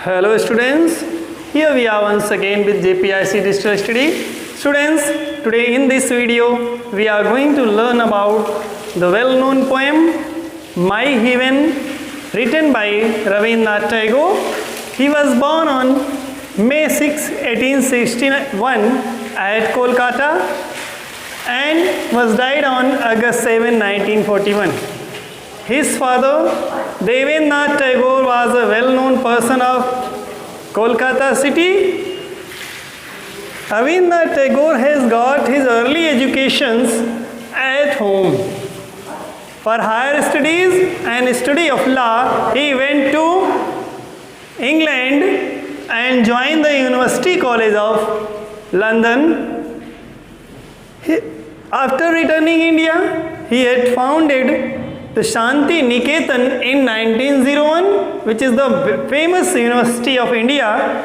Hello students, here we are once again with JPIC Digital Study. Students, today in this video we are going to learn about the well-known poem My Heaven, written by Rabindranath Tagore. He was born on May 6, 1861 at Kolkata and was died on August 7, 1941. His father, Devendranath Tagore, was a well-known person of Kolkata city. Rabindranath Tagore has got his early educations at home. For higher studies and study of law, he went to England and joined the University College of London. After returning India, he had founded the Shanti Niketan in 1901, which is the famous University of India.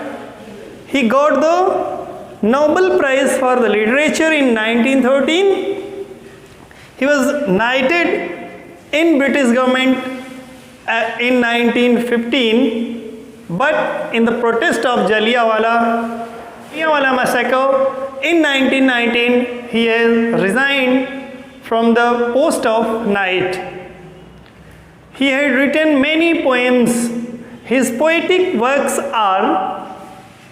He got the Nobel Prize for the Literature in 1913. He was knighted in British government in 1915, but in the protest of Jallianwala massacre in 1919, he has resigned from the post of knight. He had written many poems. His poetic works are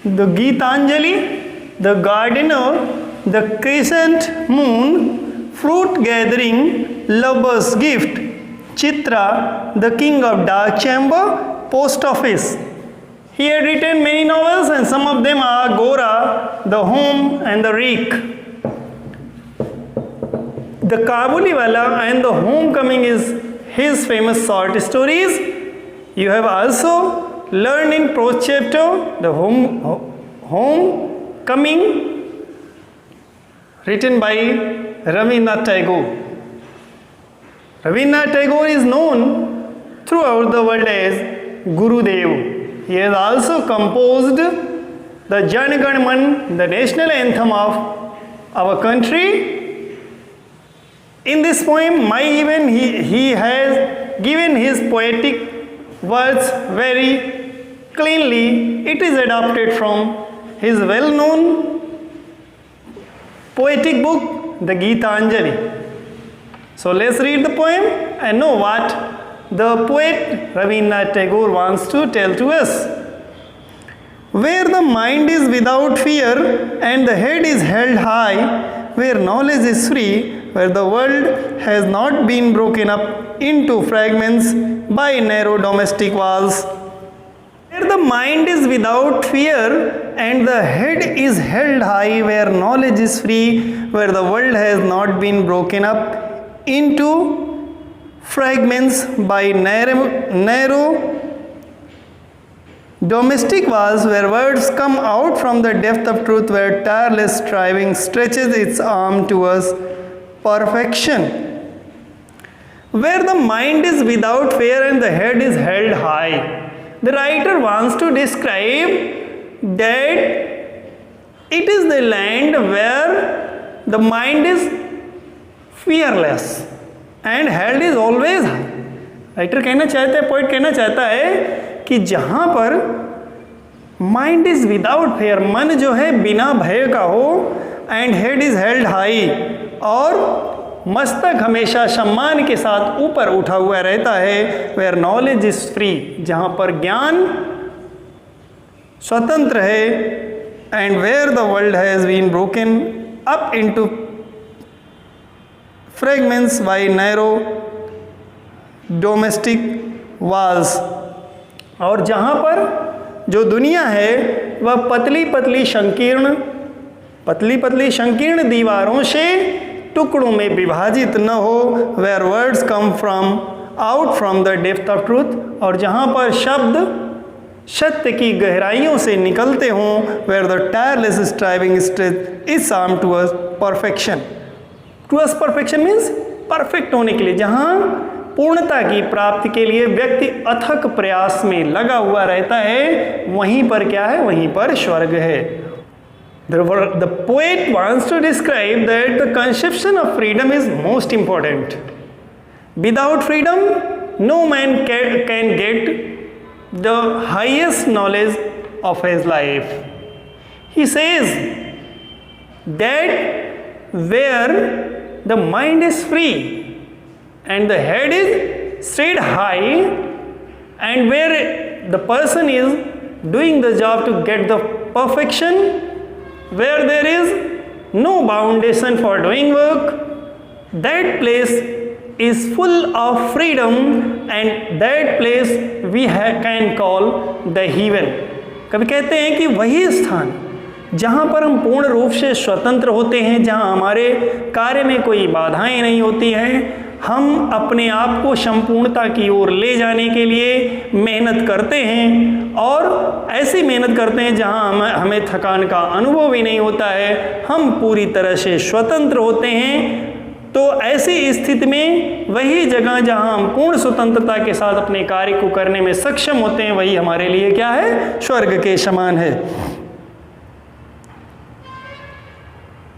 the Gitanjali, the Gardener, the Crescent Moon, Fruit Gathering, Lover's Gift, Chitra, the King of Dark Chamber, Post Office. He had written many novels, and some of them are Gora, The Home, and The Reek. The Kabuliwala and The Homecoming is his famous short stories. You have also learned in prose chapter the Homecoming, written by Rabindranath Tagore. Rabindranath Tagore is known throughout the world as Gurudev. He has also composed the Jan Gan Man, the national anthem of our country. In this poem, My Heaven, he has given his poetic words very cleanly. It is adapted from his well-known poetic book, the Gitanjali. So let's read the poem and know what the poet Rabindranath Tagore wants to tell to us. Where the mind is without fear and the head is held high, where knowledge is free, where the world has not been broken up into fragments by narrow domestic walls. Where the mind is without fear and the head is held high, where knowledge is free, where the world has not been broken up into fragments by narrow domestic walls, where words come out from the depth of truth, where tireless striving stretches its arm towards perfection. Where the mind is without fear and the head is held high. The writer wants to describe that it is the land where the mind is fearless and held is always high. Writer कहना चाहता है, poet कहना चाहता है कि जहाँ पर mind is without fair, मन जो है बिना भय का हो, and head is held high, और मस्तक हमेशा सम्मान के साथ ऊपर उठा हुआ रहता है, वेयर नॉलेज इज फ्री, जहाँ पर ज्ञान स्वतंत्र है, and where the world has been broken up into fragments by narrow domestic walls, और जहाँ पर जो दुनिया है वह पतली पतली संकीर्ण दीवारों से टुकड़ों में विभाजित न हो, where words come from out from the depth of truth, और जहाँ पर शब्द सत्य की गहराइयों से निकलते हों, where the tireless striving stretch is arm towards perfection. Towards perfection means perfect होने के लिए, जहाँ पूर्णता की प्राप्ति के लिए व्यक्ति अथक प्रयास में लगा हुआ रहता है, वहीं पर क्या है, वहीं पर स्वर्ग है। The poet wants to describe that the conception of freedom is most important. Without freedom, no man can get the highest knowledge of his life. He says that where the mind is free and the head is straight high, and where the person is doing the job to get the perfection, where there is no foundation for doing work, that place is full of freedom, and that place we can call the heaven. कभी कहते हैं कि वही स्थान जहाँ पर हम पूर्ण रूप से स्वतंत्र होते हैं, जहाँ हमारे कार्य में कोई बाधाएं नहीं होती हैं, हम अपने आप को संपूर्णता की ओर ले जाने के लिए मेहनत करते हैं, और ऐसी मेहनत करते हैं जहाँ हमें थकान का अनुभव भी नहीं होता है, हम पूरी तरह से स्वतंत्र होते हैं। तो ऐसी स्थिति में वही जगह जहाँ हम पूर्ण स्वतंत्रता के साथ अपने कार्य को करने में सक्षम होते हैं, वही हमारे लिए क्या है? स्वर्ग के समान है।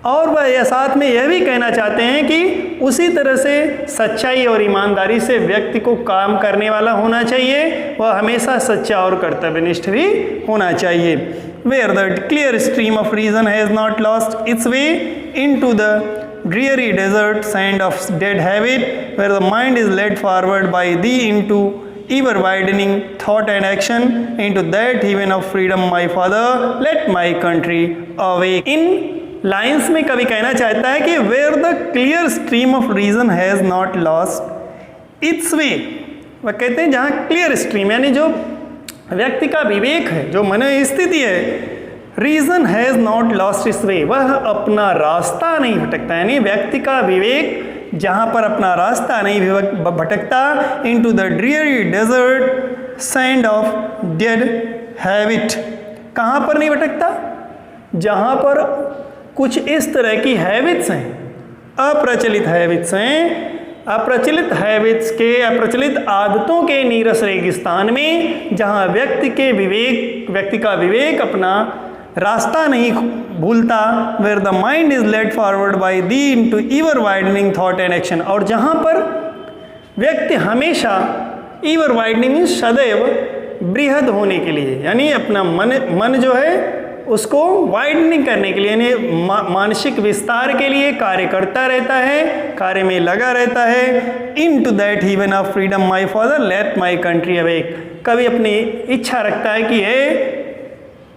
और वह साथ में यह भी कहना चाहते हैं कि उसी तरह से सच्चाई और ईमानदारी से व्यक्ति को काम करने वाला होना चाहिए, वह हमेशा सच्चा और कर्तव्यनिष्ठ भी होना चाहिए। Where the clear stream of reason has not lost its way into the dreary desert sand of dead habit, where the mind is led forward by thee into ever widening thought and action, into that heaven of freedom, my father, let my country awake. इन lines में कवि कहना चाहता है कि where the clear stream of reason has not lost its way, वह कहते हैं जहाँ क्लियर स्ट्रीम यानी जो व्यक्ति का विवेक है, जो मन स्थिति है, reason has not lost its way, वह अपना रास्ता नहीं भटकता, यानी व्यक्ति का विवेक जहाँ पर अपना रास्ता नहीं भटकता, into the dreary desert sand of dead habit, कहाँ पर नहीं भटकता? जहाँ पर कुछ इस तरह की हैबिट्स हैं, अप्रचलित हैबिट्स हैं, अप्रचलित हैबिट्स के, अप्रचलित आदतों के नीरस रेगिस्तान में, जहाँ व्यक्ति का विवेक अपना रास्ता नहीं भूलता, where the mind is led forward by thee into ever widening thought and action, और जहाँ पर व्यक्ति हमेशा एवर वाइडनिंग सदैव बृहद होने के लिए, यानी अपना मन जो है उसको वाइडनिंग करने के लिए, यानी मानसिक विस्तार के लिए कार्य करता रहता है, कार्य में लगा रहता है। Into that heaven of freedom my father let my country awake, कभी अपनी इच्छा रखता है कि हे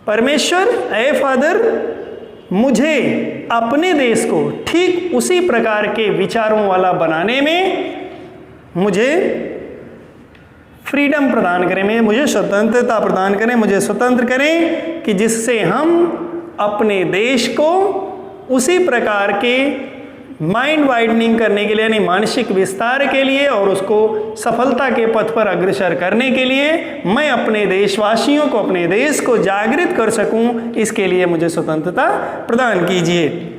परमेश्वर, हे फादर, मुझे अपने देश को ठीक उसी प्रकार के विचारों वाला बनाने में मुझे फ्रीडम प्रदान करें, मुझे स्वतंत्रता प्रदान करें, मुझे स्वतंत्र करें कि जिससे हम अपने देश को उसी प्रकार के माइंड वाइडनिंग करने के लिए, यानी मानसिक विस्तार के लिए और उसको सफलता के पथ पर अग्रसर करने के लिए मैं अपने देशवासियों को, अपने देश को जागृत कर सकूं, इसके लिए मुझे स्वतंत्रता प्रदान कीजिए।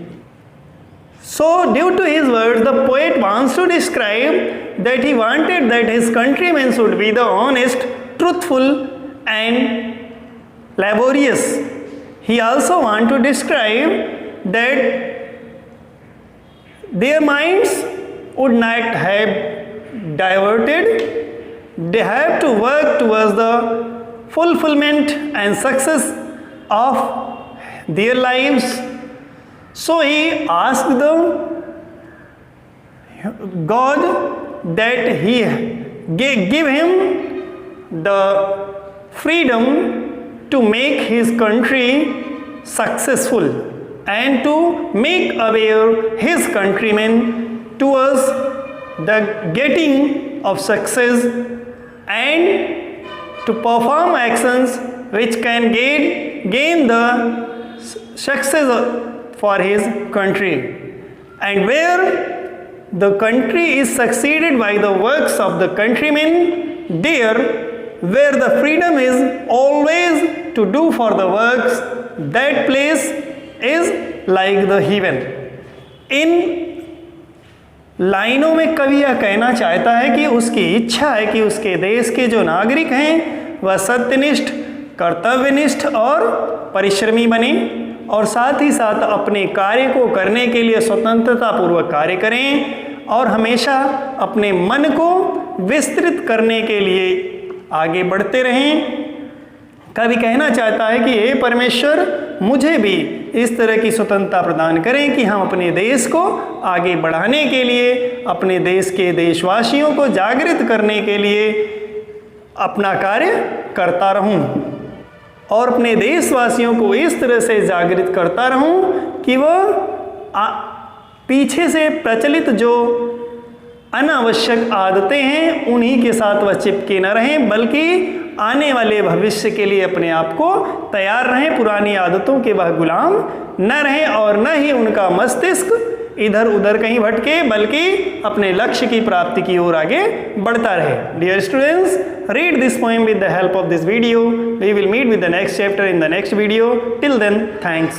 So due to his words, the poet wants to describe that he wanted that his countrymen should be the honest, truthful and laborious. He also wants to describe that their minds would not have diverted. They have to work towards the fulfillment and success of their lives. So he asked God that he give him the freedom to make his country successful and to make aware his countrymen towards the getting of success and to perform actions which can gain the success for his country, and where the country is succeeded by the works of the countrymen, there where the freedom is always to do for the works, that place is like the heaven. इन लाइनों में कवि यह कहना चाहता है कि उसकी इच्छा है कि उसके देश के जो नागरिक हैं वह सत्यनिष्ठ, कर्तव्यनिष्ठ और परिश्रमी बने, और साथ ही साथ अपने कार्य को करने के लिए स्वतंत्रता पूर्वक कार्य करें, और हमेशा अपने मन को विस्तृत करने के लिए आगे बढ़ते रहें। कवि कहना चाहता है कि हे परमेश्वर, मुझे भी इस तरह की स्वतंत्रता प्रदान करें कि हम अपने देश को आगे बढ़ाने के लिए, अपने देश के देशवासियों को जागृत करने के लिए अपना कार्य करता रहूं और अपने देशवासियों को इस तरह से जागृत करता रहूं कि वह पीछे से प्रचलित जो अनावश्यक आदतें हैं उन्हीं के साथ वह चिपके न रहें, बल्कि आने वाले भविष्य के लिए अपने आप को तैयार रहें, पुरानी आदतों के वह गुलाम न रहें और न ही उनका मस्तिष्क इधर उधर कहीं भटके, बल्कि अपने लक्ष्य की प्राप्ति की ओर आगे बढ़ता रहे। Dear students, read this poem with the help of this video. We will meet with the next chapter in the next video. Till then, thanks.